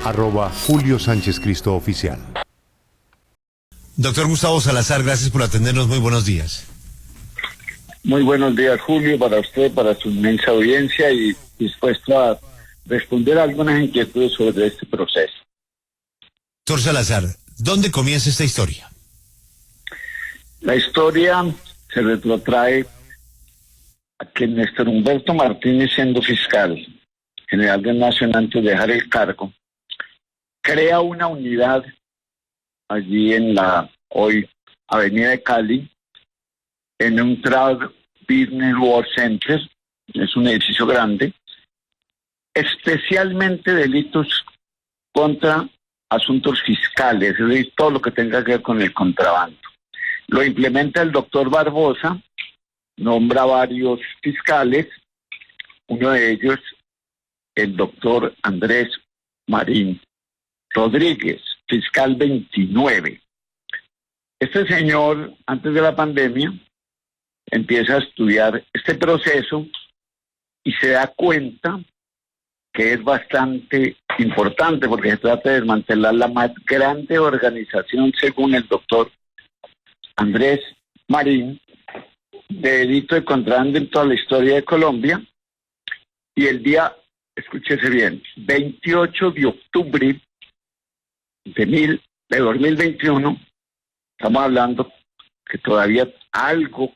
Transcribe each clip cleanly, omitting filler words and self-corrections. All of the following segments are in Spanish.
@Julio Sánchez Cristo Oficial. Doctor Gustavo Salazar, gracias por atendernos. Muy buenos días. Muy buenos días, Julio, para usted, para su inmensa audiencia y dispuesto a responder a algunas inquietudes sobre este proceso. Doctor Salazar, ¿dónde comienza esta historia? La historia se retrotrae a que Néstor Humberto Martínez, siendo fiscal general de Nación antes de dejar el cargo, crea una unidad allí en la hoy Avenida de Cali, en un Trade Business World Center, es un edificio grande, especialmente delitos contra asuntos fiscales, es decir, todo lo que tenga que ver con el contrabando. Lo implementa el doctor Barbosa, nombra varios fiscales, uno de ellos el doctor Andrés Marín Rodríguez, fiscal 29. Este señor, antes de la pandemia, empieza a estudiar este proceso y se da cuenta que es bastante importante porque se trata de desmantelar la más grande organización, según el doctor Andrés Marín, de delito de contrabando en toda la historia de Colombia. Y el día, escúchese bien, 28 de octubre de 2021, estamos hablando que todavía algo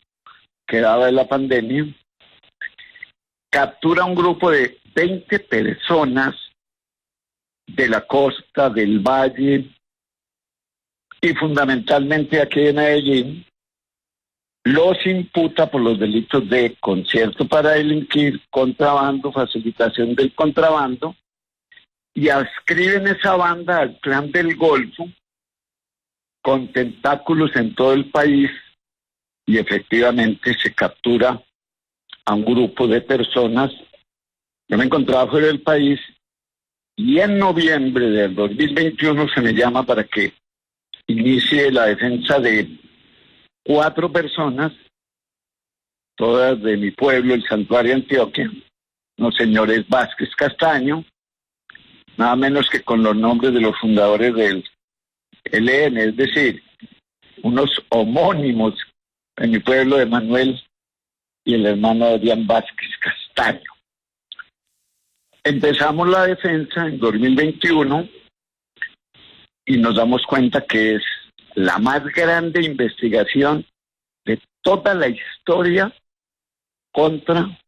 quedaba de la pandemia, captura un grupo de 20 personas de la costa, del valle y fundamentalmente aquí en Medellín, los imputa por los delitos de concierto para delinquir, contrabando, facilitación del contrabando, y adscriben esa banda al Clan del Golfo, con tentáculos en todo el país, y efectivamente se captura a un grupo de personas. Yo me encontraba fuera del país, y en noviembre del 2021 se me llama para que inicie la defensa de 4 personas, todas de mi pueblo, el Santuario Antioquia, los señores Vázquez Castaño, nada menos que con los nombres de los fundadores del ELN, es decir, unos homónimos en mi pueblo de Manuel y el hermano Adrián Vázquez Castaño. Empezamos la defensa en 2021 y nos damos cuenta que es la más grande investigación de toda la historia contra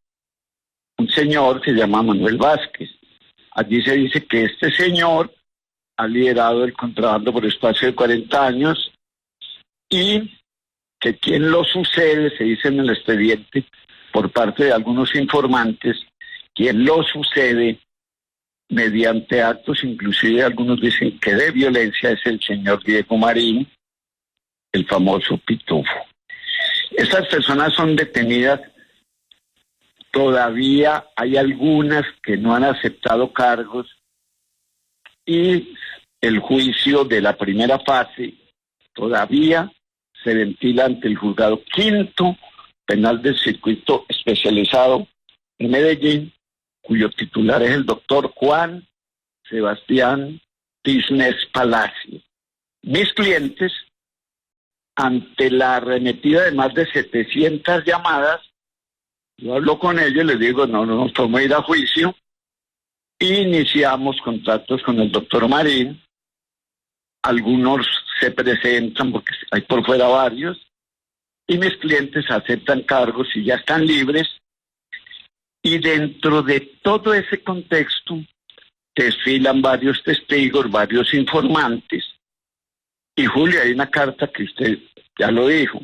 un señor que se llama Manuel Vázquez. Allí se dice que este señor ha liderado el contrabando por espacio de 40 años y que quien lo sucede, se dice en el expediente por parte de algunos informantes, quien lo sucede mediante actos, inclusive algunos dicen que de violencia, es el señor Diego Marín, el famoso Pitufo. Estas personas son detenidas. Todavía hay algunas que no han aceptado cargos y el juicio de la primera fase todavía se ventila ante el juzgado quinto penal del circuito especializado en Medellín, cuyo titular es el doctor Juan Sebastián Tisnes Palacio. Mis clientes, ante la arremetida de más de 700 llamadas, yo hablo con ellos y les digo, no nos podemos ir a juicio. Iniciamos contactos con el doctor Marín. Algunos se presentan porque hay por fuera varios. Y mis clientes aceptan cargos y ya están libres. Y dentro de todo ese contexto desfilan varios testigos, varios informantes. Y Julio, hay una carta que usted ya lo dijo.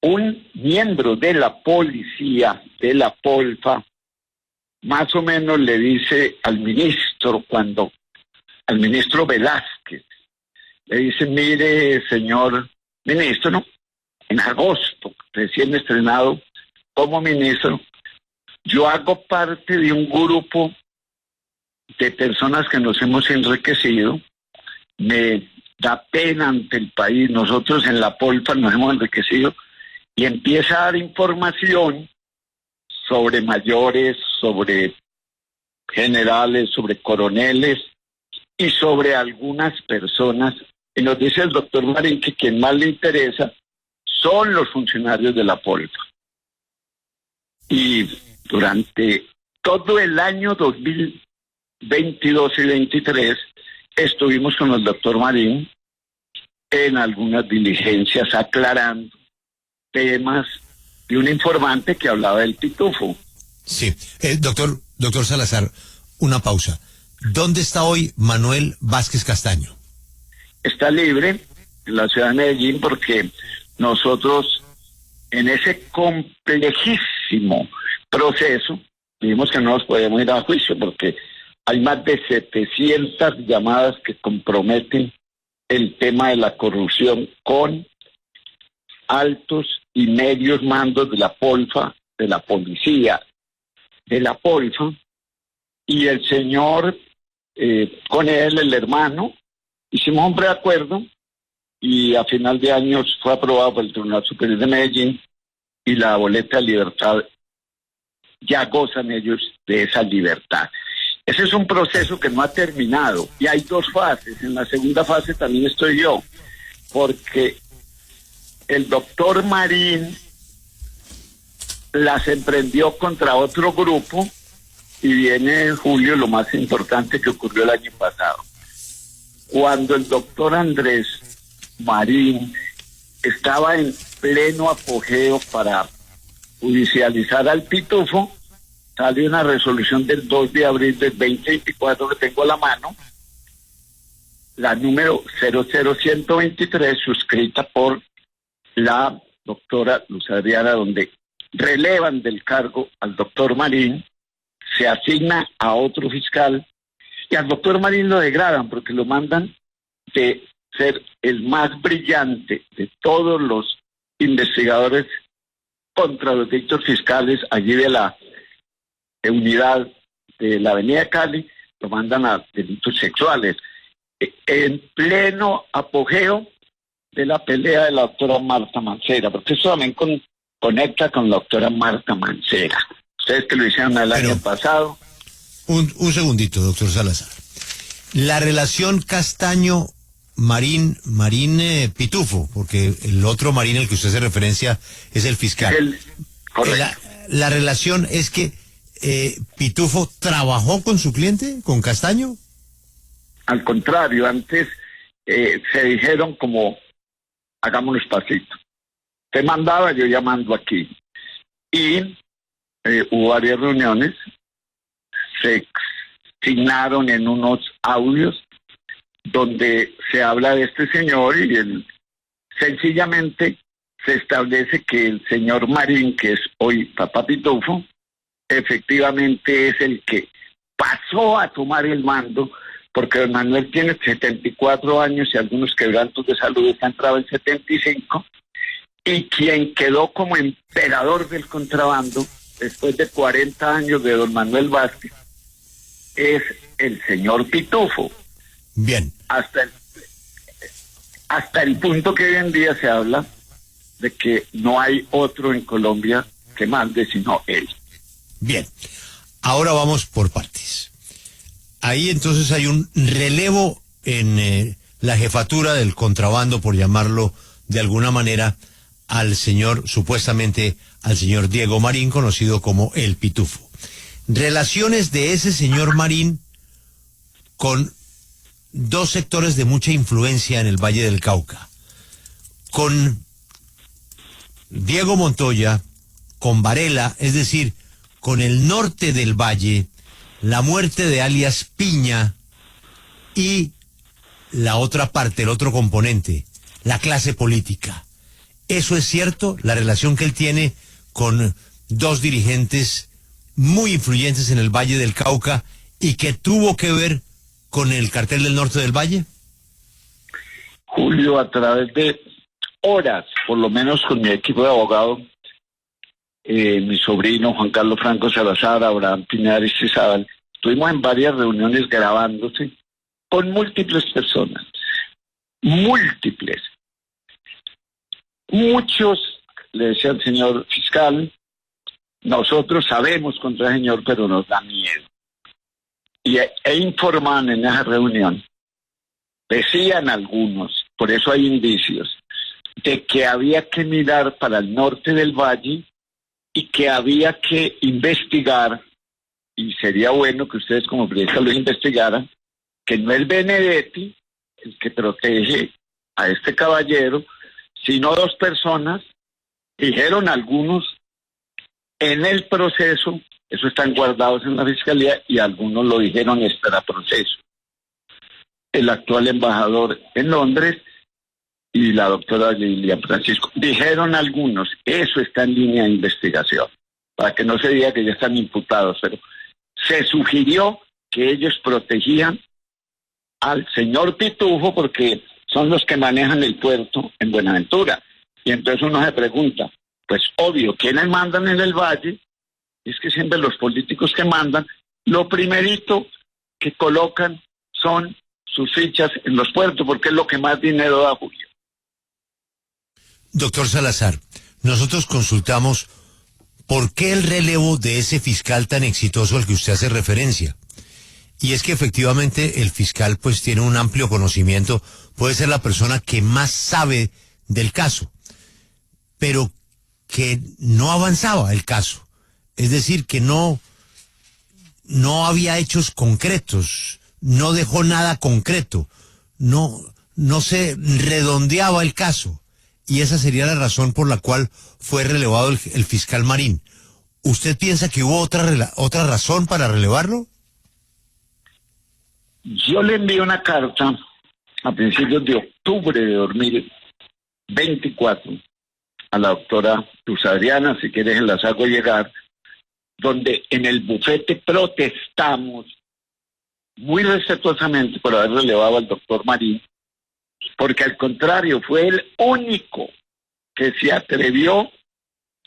Un miembro de la policía, de la Polfa, más o menos le dice al ministro, al ministro Velázquez, le dice, mire, señor ministro, en agosto, recién estrenado como ministro, yo hago parte de un grupo de personas que nos hemos enriquecido, me da pena ante el país, nosotros en la Polfa nos hemos enriquecido, y empieza a dar información sobre mayores, sobre generales, sobre coroneles, y sobre algunas personas, y nos dice el doctor Marín que quien más le interesa son los funcionarios de la Polfa. Y durante todo el año 2022 y 23 estuvimos con el doctor Marín en algunas diligencias aclarando temas de un informante que hablaba del pitufo. Sí. Doctor Salazar, una pausa. ¿Dónde está hoy Manuel Vázquez Castaño? Está libre en la ciudad de Medellín porque nosotros en ese complejísimo proceso vimos que no nos podíamos ir a juicio porque hay más de 700 llamadas que comprometen el tema de la corrupción con altos y medios mandos de la Polfa, de la policía, de la Polfa, y el señor, con él, el hermano, hicimos un preacuerdo y a final de año fue aprobado por el Tribunal Superior de Medellín y la boleta de libertad, ya gozan ellos de esa libertad. Ese es un proceso que no ha terminado y hay dos fases. En la segunda fase también estoy yo, porque el doctor Marín las emprendió contra otro grupo y viene en julio lo más importante que ocurrió el año pasado. Cuando el doctor Andrés Marín estaba en pleno apogeo para judicializar al pitufo, salió una resolución del 2 de abril del 2024 que tengo a la mano, la número 00123, suscrita por la doctora Luz Adriana, donde relevan del cargo al doctor Marín, se asigna a otro fiscal y al doctor Marín lo degradan porque lo mandan de ser el más brillante de todos los investigadores contra los delitos fiscales allí de la unidad de la Avenida Cali, lo mandan a delitos sexuales, en pleno apogeo de la pelea de la doctora Marta Mancera, porque eso también conecta con la doctora Marta Mancera. Ustedes que lo hicieron el año pasado. Un segundito, doctor Salazar. La relación Castaño-Marín Pitufo, porque el otro Marín al que usted hace referencia es el fiscal. La relación es que Pitufo trabajó con su cliente, con Castaño. Al contrario, antes se dijeron como, hagámonos pasito. Te mandaba, yo ya mando aquí. Y hubo varias reuniones, se asignaron en unos audios donde se habla de este señor y sencillamente se establece que el señor Marín, que es hoy Papá Pitufo, efectivamente es el que pasó a tomar el mando, porque don Manuel tiene 74 años y algunos quebrantos de salud están entrado en 75, y quien quedó como emperador del contrabando después de 40 años de don Manuel Vázquez es el señor Pitufo. Bien. Hasta el punto que hoy en día se habla de que no hay otro en Colombia que mande sino él. Bien, ahora vamos por partes. Ahí entonces hay un relevo en la jefatura del contrabando, por llamarlo de alguna manera, supuestamente al señor Diego Marín, conocido como el Pitufo. Relaciones de ese señor Marín con dos sectores de mucha influencia en el Valle del Cauca. Con Diego Montoya, con Varela, es decir, con el norte del Valle, la muerte de alias Piña y la otra parte, el otro componente, la clase política. ¿Eso es cierto? La relación que él tiene con dos dirigentes muy influyentes en el Valle del Cauca y que tuvo que ver con el cartel del norte del Valle. Julio, a través de horas, por lo menos con mi equipo de abogados, mi sobrino Juan Carlos Franco Salazar, Abraham Pinares y Zabal, estuvimos en varias reuniones grabándose con múltiples personas, múltiples. Muchos le decían al señor fiscal, nosotros sabemos contra el señor, pero nos da miedo. E informaban en esa reunión Decían algunos, por eso hay indicios, de que había que mirar para el norte del valle y que había que investigar, y sería bueno que ustedes como periodistas lo investigaran, que no es Benedetti el que protege a este caballero, sino dos personas, dijeron algunos en el proceso, eso están guardados en la fiscalía, y algunos lo dijeron para proceso. El actual embajador en Londres y la doctora Lilian Francisco. Dijeron algunos, eso está en línea de investigación, para que no se diga que ya están imputados, pero se sugirió que ellos protegían al señor Pitufo porque son los que manejan el puerto en Buenaventura. Y entonces uno se pregunta, pues obvio, ¿quiénes mandan en el valle? Es que siempre los políticos que mandan, lo primerito que colocan son sus fichas en los puertos, porque es lo que más dinero da, Julio. Doctor Salazar, nosotros consultamos por qué el relevo de ese fiscal tan exitoso al que usted hace referencia. Y es que efectivamente el fiscal pues tiene un amplio conocimiento, puede ser la persona que más sabe del caso, pero que no avanzaba el caso. Es decir, que no había hechos concretos, no dejó nada concreto, no se redondeaba el caso. Y esa sería la razón por la cual fue relevado el fiscal Marín. ¿Usted piensa que hubo otra razón para relevarlo? Yo le envié una carta a principios de octubre de 2024 a la doctora Luz Adriana, si quieres se las hago llegar, donde en el bufete protestamos muy respetuosamente por haber relevado al doctor Marín, porque al contrario fue el único que se atrevió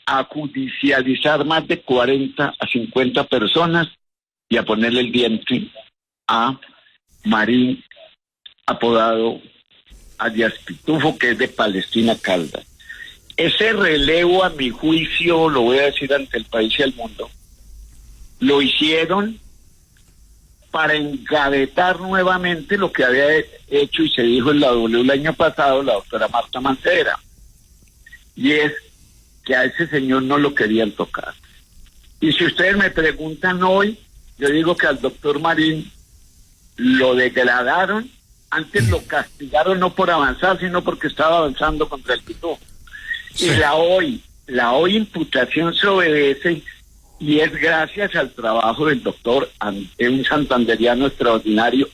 a judicializar más de 40 a 50 personas y a ponerle el diente a Marín, apodado alias Pitufo, que es de Palestina Caldas. Ese relevo, a mi juicio, lo voy a decir ante el país y el mundo, lo hicieron para engavetar nuevamente lo que había hecho y se dijo en la W el año pasado la doctora Marta Mancera, y es que a ese señor no lo querían tocar. Y si ustedes me preguntan hoy, yo digo que al doctor Marín lo degradaron, antes lo castigaron no por avanzar, sino porque estaba avanzando contra el Pitufo. Sí. Y la hoy imputación se obedece, y es gracias al trabajo del doctor, un santanderiano extraordinario,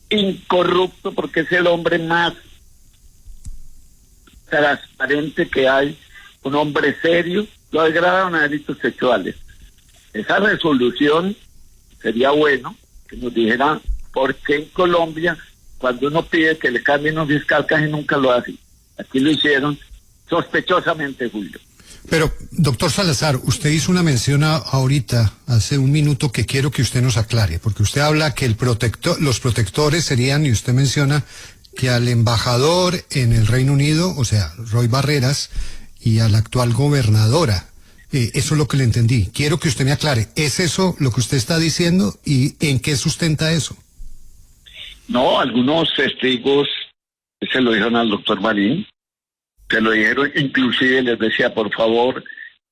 incorrupto, porque es el hombre más transparente que hay, un hombre serio. Lo degradaron a delitos sexuales. Esa resolución sería bueno que nos dijera por qué en Colombia, cuando uno pide que le cambien un fiscal, casi nunca lo hacen. Aquí lo hicieron sospechosamente, Julio. Pero, doctor Salazar, usted hizo una mención ahorita, hace un minuto, que quiero que usted nos aclare, porque usted habla que los protectores serían, y usted menciona que al embajador en el Reino Unido, o sea, Roy Barreras, y a la actual gobernadora. Eso es lo que le entendí. Quiero que usted me aclare, ¿es eso lo que usted está diciendo y en qué sustenta eso? No, algunos testigos se lo dijeron al doctor Marín, se lo dijeron, inclusive les decía, por favor,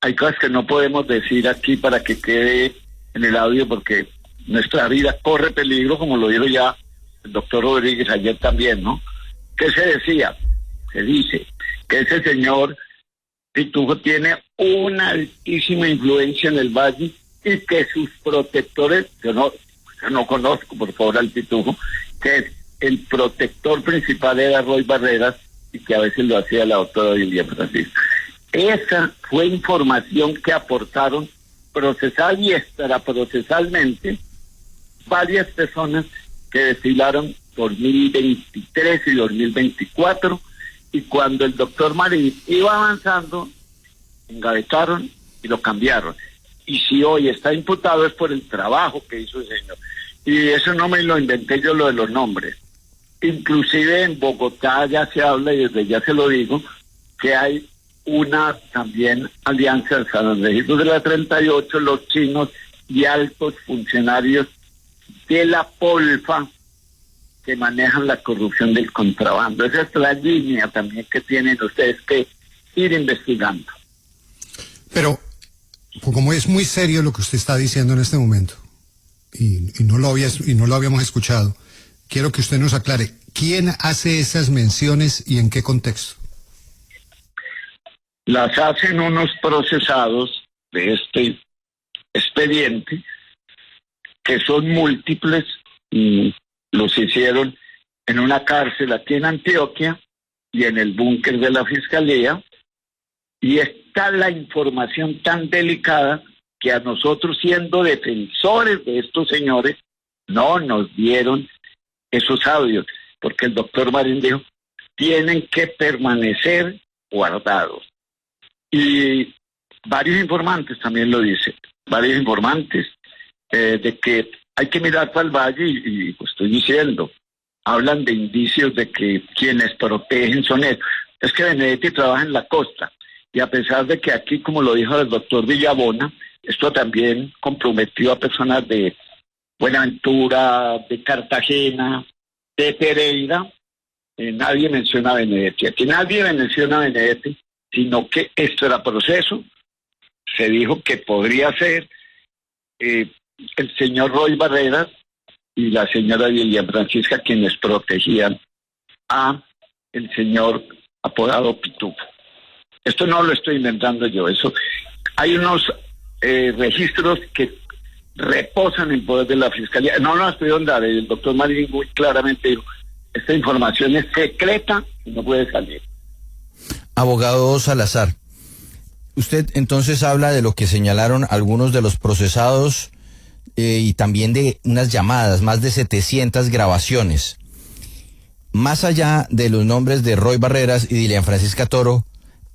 hay cosas que no podemos decir aquí para que quede en el audio porque nuestra vida corre peligro, como lo dijo ya el doctor Rodríguez ayer también, ¿no? ¿Qué se decía? Se dice que ese señor Pitufo tiene una altísima influencia en el valle y que sus protectores, yo no conozco, por favor, al Pitufo, que el protector principal era Roy Barreras y que a veces lo hacía la doctora Lilian Francisco. Esa fue información que aportaron procesal y extraprocesalmente varias personas que desfilaron 2023 y 2024, y cuando el doctor Marín iba avanzando, engavetaron y lo cambiaron. Y si hoy está imputado es por el trabajo que hizo el señor. Y eso no me lo inventé yo, lo de los nombres. Inclusive en Bogotá ya se habla, y desde ya se lo digo, que hay una también alianza de San Registro de la 38, los chinos y altos funcionarios de la Polfa que manejan la corrupción del contrabando. Esa es la línea también que tienen ustedes que ir investigando. Pero, como es muy serio lo que usted está diciendo en este momento, y no lo habíamos escuchado, quiero que usted nos aclare, ¿quién hace esas menciones y en qué contexto? Las hacen unos procesados de este expediente, que son múltiples, y los hicieron en una cárcel aquí en Antioquia y en el búnker de la Fiscalía, y está la información tan delicada que a nosotros, siendo defensores de estos señores, no nos dieron esos audios, porque el doctor Marín dijo, tienen que permanecer guardados. Y varios informantes también lo dicen, varios informantes, de que hay que mirar para el valle y pues estoy diciendo, hablan de indicios de que quienes protegen son ellos. Es que Benedetti trabaja en la costa y a pesar de que aquí, como lo dijo el doctor Villabona, esto también comprometió a personas de Buenaventura, de Cartagena, de Pereira, nadie menciona a Benedetti. Aquí nadie menciona a Benedetti, sino que esto era proceso. Se dijo que podría ser el señor Roy Barreras y la señora Lilian Francisca quienes protegían a el señor apodado Pitufo. Esto no lo estoy inventando yo, eso. Hay unos registros que reposan en poder de la Fiscalía. No nos pudieron dar, el doctor Marín muy claramente dijo, esta información es secreta y no puede salir. Abogado Salazar, usted entonces habla de lo que señalaron algunos de los procesados y también de unas llamadas, más de 700 grabaciones. Más allá de los nombres de Roy Barreras y Dilian Francisca Toro,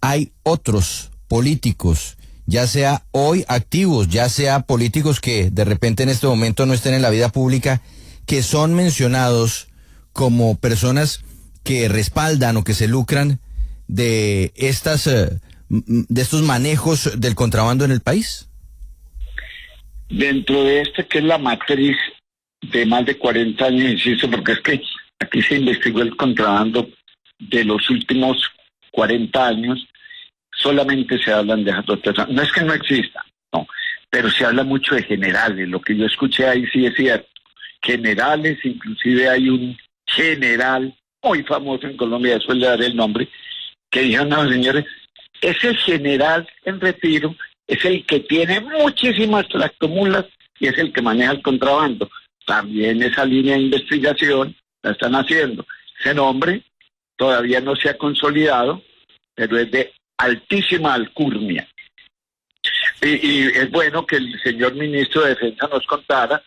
hay otros políticos, ya sea hoy activos, ya sea políticos que de repente en este momento no estén en la vida pública, que son mencionados como personas que respaldan o que se lucran de estos manejos del contrabando en el país. Dentro de que es la matriz de más de 40 años, insisto, porque es que aquí se investigó el contrabando de los últimos 40 años, solamente se hablan de esas dos personas. No es que no exista, no, pero se habla mucho de generales. Lo que yo escuché ahí sí es cierto. Generales, inclusive hay un general muy famoso en Colombia, después le daré el nombre, que dijo, no, señores, ese general en retiro es el que tiene muchísimas tractomulas y es el que maneja el contrabando. También esa línea de investigación la están haciendo. Ese nombre todavía no se ha consolidado, pero es de altísima alcurnia. Y es bueno que el señor ministro de Defensa nos contara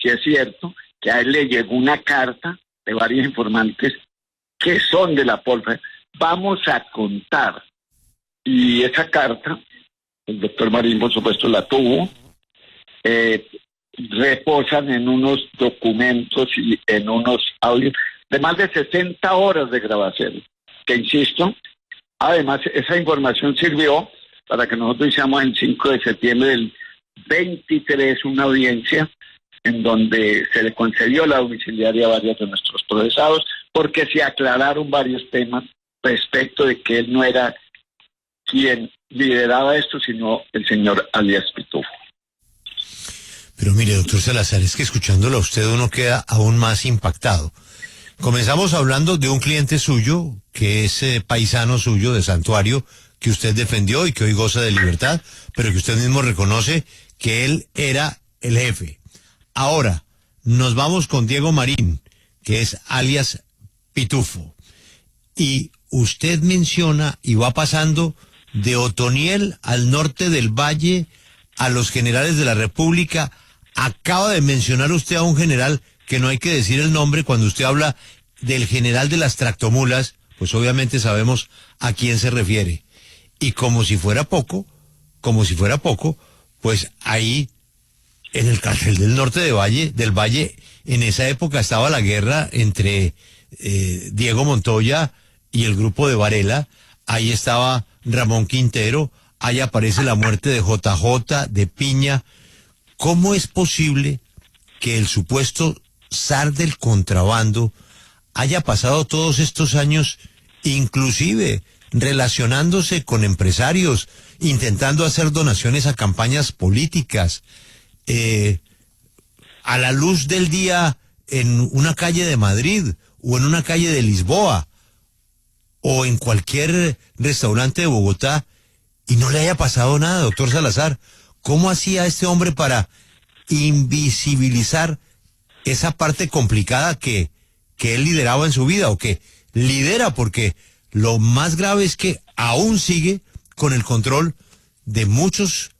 si es cierto que a él le llegó una carta de varios informantes que son de la pólvora. Vamos a contar. Y esa carta, el doctor Marín, por supuesto, la tuvo, reposan en unos documentos y en unos audios de más de 60 horas de grabación, que insisto, además esa información sirvió para que nosotros hiciéramos el 5 de septiembre del 23 una audiencia en donde se le concedió la domiciliaria a varios de nuestros procesados, porque se aclararon varios temas respecto de que él no era quien lideraba esto, sino el señor alias Pitufo. Pero mire, doctor Salazar, es que escuchándolo a usted uno queda aún más impactado. Comenzamos hablando de un cliente suyo, que es paisano suyo de Santuario, que usted defendió y que hoy goza de libertad, pero que usted mismo reconoce que él era el jefe. Ahora, nos vamos con Diego Marín, que es alias Pitufo. Y usted menciona y va pasando de Otoniel al norte del Valle a los generales de la República. Acaba de mencionar usted a un general que no hay que decir el nombre. Cuando usted habla del general de las tractomulas, pues obviamente sabemos a quién se refiere. Y como si fuera poco, pues ahí en el cartel del norte del Valle, en esa época estaba la guerra entre Diego Montoya y el grupo de Varela. Ahí estaba Ramón Quintero, ahí aparece la muerte de JJ, de Piña. ¿Cómo es posible que el supuesto zar del contrabando haya pasado todos estos años, inclusive relacionándose con empresarios, intentando hacer donaciones a campañas políticas, a la luz del día en una calle de Madrid o en una calle de Lisboa o en cualquier restaurante de Bogotá, y no le haya pasado nada, doctor Salazar? ¿Cómo hacía este hombre para invisibilizar esa parte complicada que él lideraba en su vida, o que lidera? Porque lo más grave es que aún sigue con el control de muchos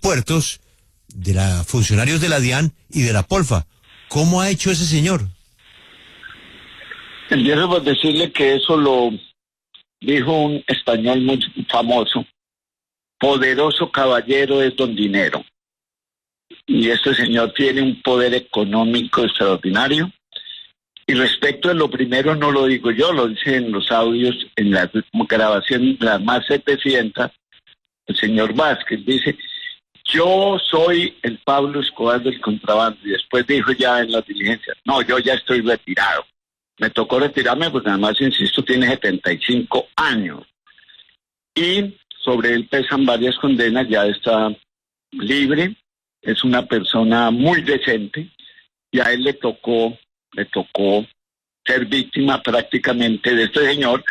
puertos, de los funcionarios de la DIAN y de la Polfa. ¿Cómo ha hecho ese señor? Empiezo por decirle que eso lo dijo un español muy famoso: poderoso caballero es don dinero. Y este señor tiene un poder económico extraordinario. Y respecto de lo primero, no lo digo yo, lo dice en los audios, en la grabación, las más 700, el señor Vázquez dice: yo soy el Pablo Escobar del contrabando. Y después dijo ya en las diligencias: no, yo ya estoy retirado. Me tocó retirarme porque además, insisto, tiene 75 años. Y sobre él pesan varias condenas, ya está libre, es una persona muy decente, y a él le tocó ser víctima prácticamente de este señor,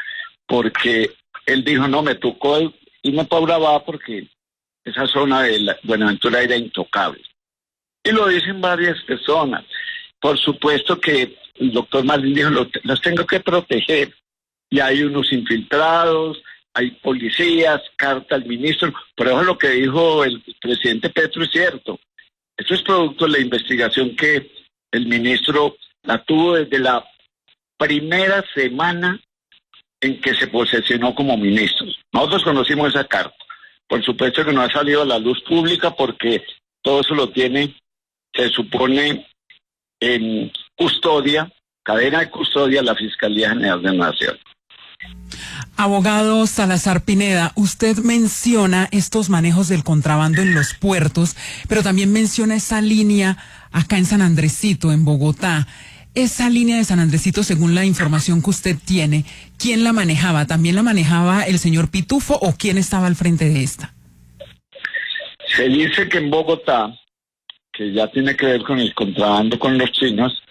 porque él dijo: no, me tocó irme para Urabá porque esa zona de la Buenaventura era intocable. Y lo dicen varias personas. Por supuesto que el doctor Marín dijo: los tengo que proteger, y hay unos infiltrados, hay policías, carta al ministro. Por eso lo que dijo el presidente Petro es cierto. Eso es producto de la investigación que el ministro la tuvo desde la primera semana en que se posesionó como ministro. Nosotros conocimos esa carta. Por supuesto que no ha salido a la luz pública porque todo eso lo tiene, se supone, en custodia, cadena de custodia, la Fiscalía General de la Nación. Abogado Salazar Pineda, usted menciona estos manejos del contrabando en los puertos, pero también menciona esa línea acá en San Andresito, en Bogotá. Esa línea de San Andresito, según la información que usted tiene, ¿quién la manejaba? ¿También la manejaba el señor Pitufo o quién estaba al frente de esta? Se dice que en Bogotá, que ya tiene que ver con el contrabando con los chinos,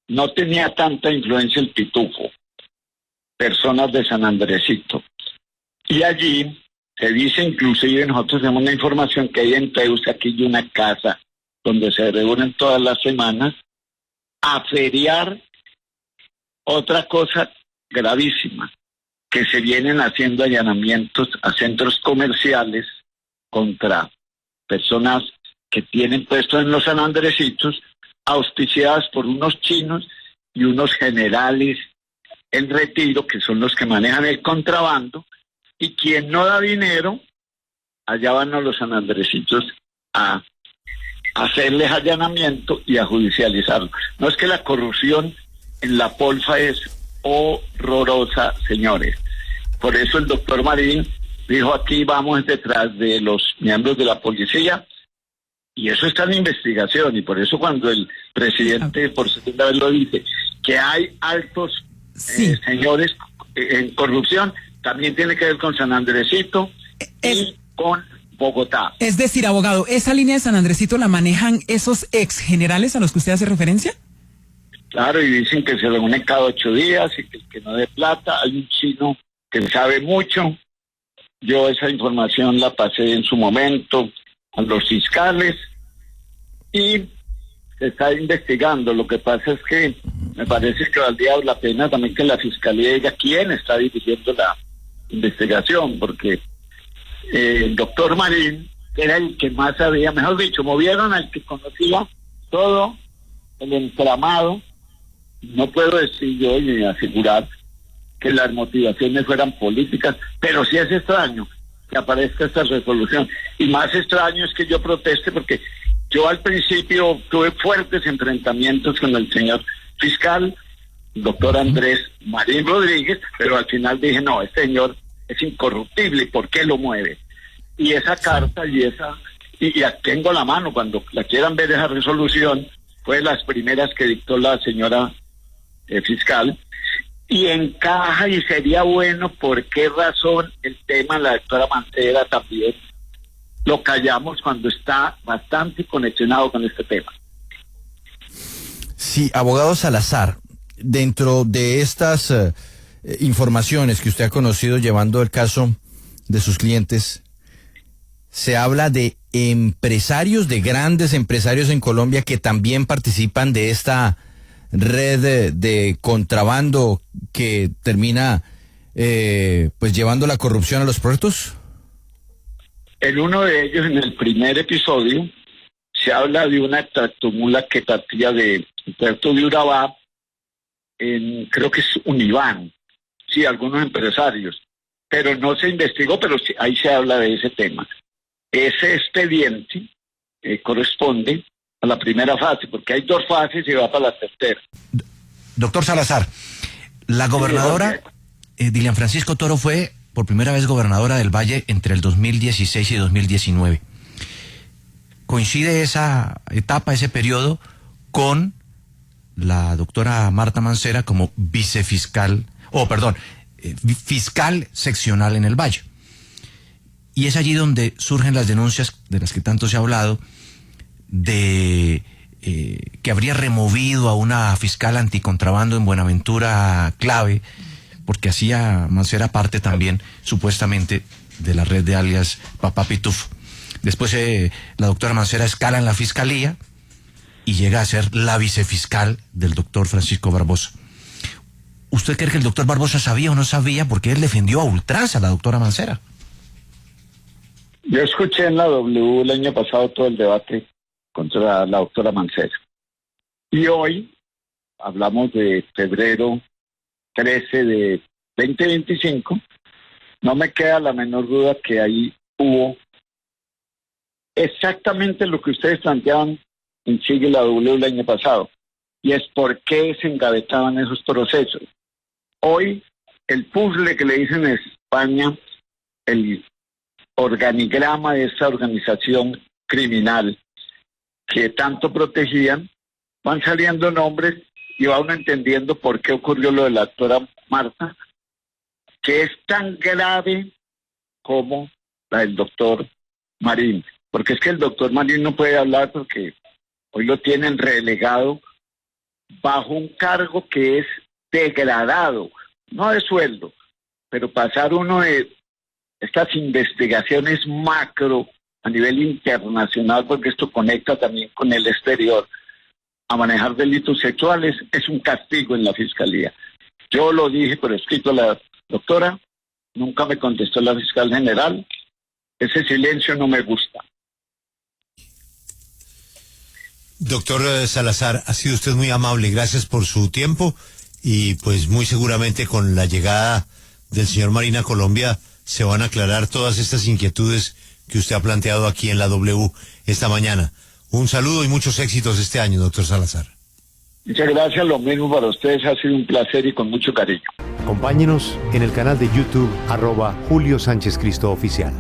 no tenía tanta influencia el Pitufo, personas de San Andresito. Y allí se dice, inclusive nosotros tenemos una información que hay en Teusa, aquí hay una casa donde se reúnen todas las semanas a feriar. Otra cosa gravísima, que se vienen haciendo allanamientos a centros comerciales contra personas que tienen puestos en los San Andresitos, auspiciadas por unos chinos y unos generales en retiro, que son los que manejan el contrabando, y quien no da dinero, allá van a los San Andresitos a hacerles allanamiento y a judicializarlo. No, es que la corrupción en la Polfa es horrorosa, señores. Por eso el doctor Marín dijo: aquí vamos detrás de los miembros de la policía, y eso está en investigación. Y por eso cuando el presidente por segunda vez lo dice, que hay altos señores en corrupción, también tiene que ver con San Andresito y con Bogotá. Es decir, abogado, ¿esa línea de San Andresito la manejan esos ex generales a los que usted hace referencia? Claro, y dicen que se reúnen cada 8 días y que el que no dé plata. Hay un chino que sabe mucho. Yo esa información la pasé en su momento a los fiscales y se está investigando. Lo que pasa es que me parece que valdría la pena también que la fiscalía diga quién está dirigiendo la investigación, porque el doctor Marín era el que más sabía, mejor dicho, movieron al que conocía todo el entramado. No puedo decir yo ni asegurar que las motivaciones fueran políticas, pero sí es extraño que aparezca esta resolución. Y más extraño es que yo proteste, porque yo al principio tuve fuertes enfrentamientos con el señor fiscal, el doctor Andrés Marín Rodríguez, pero al final dije: no, este señor es incorruptible, ¿por qué lo mueve? Y esa carta y tengo la mano, cuando la quieran ver esa resolución, fue de las primeras que dictó la señora fiscal, y encaja y sería bueno. ¿Por qué razón el tema de la doctora Mancera también lo callamos cuando está bastante conexionado con este tema? Sí, abogado Salazar, dentro de estas informaciones que usted ha conocido llevando el caso de sus clientes, se habla de empresarios, de grandes empresarios en Colombia que también participan de esta red de contrabando que termina pues llevando la corrupción a los puertos. En uno de ellos, en el primer episodio, se habla de una tractomula que partía del puerto de Urabá, creo que es Univán, sí, algunos empresarios, pero no se investigó, pero sí, ahí se habla de ese tema. Ese expediente corresponde a la primera fase, porque hay 2 fases y va para la tercera. Doctor Salazar, la gobernadora Dilian Francisco Toro fue por primera vez gobernadora del Valle entre el 2016 y 2019. Coincide esa etapa, ese periodo, con la doctora Marta Mancera como vicefiscal, fiscal seccional en el Valle. Y es allí donde surgen las denuncias de las que tanto se ha hablado, de que habría removido a una fiscal anticontrabando en Buenaventura clave, porque hacía Mancera parte también, supuestamente, de la red de alias Papá Pitufo. Después la doctora Mancera escala en la fiscalía y llega a ser la vicefiscal del doctor Francisco Barbosa. ¿Usted cree que el doctor Barbosa sabía o no sabía? Porque él defendió a ultranza a la doctora Mancera. Yo escuché en la W el año pasado todo el debate contra la doctora Mancera. Y hoy hablamos de febrero 13 de 2025. No me queda la menor duda que ahí hubo exactamente lo que ustedes planteaban en Sigue la W el año pasado. Y es por qué se engavetaban esos procesos. Hoy, el puzzle que le dicen en España, el organigrama de esta organización criminal que tanto protegían, van saliendo nombres y va uno entendiendo por qué ocurrió lo de la doctora Marta, que es tan grave como la del doctor Marín. Porque es que el doctor Marín no puede hablar porque hoy lo tienen relegado bajo un cargo que es degradado, no de sueldo, pero pasar uno de estas investigaciones macro a nivel internacional, porque esto conecta también con el exterior, a manejar delitos sexuales, es un castigo en la fiscalía. Yo lo dije por escrito a la doctora, nunca me contestó la fiscal general, ese silencio no me gusta. Doctor Salazar, ha sido usted muy amable, gracias por su tiempo y pues muy seguramente con la llegada del señor Marín a Colombia se van a aclarar todas estas inquietudes que usted ha planteado aquí en la W esta mañana. Un saludo y muchos éxitos este año, doctor Salazar. Muchas gracias, lo mismo para ustedes, ha sido un placer y con mucho cariño. Acompáñenos en el canal de YouTube @Julio Sánchez Cristo Oficial.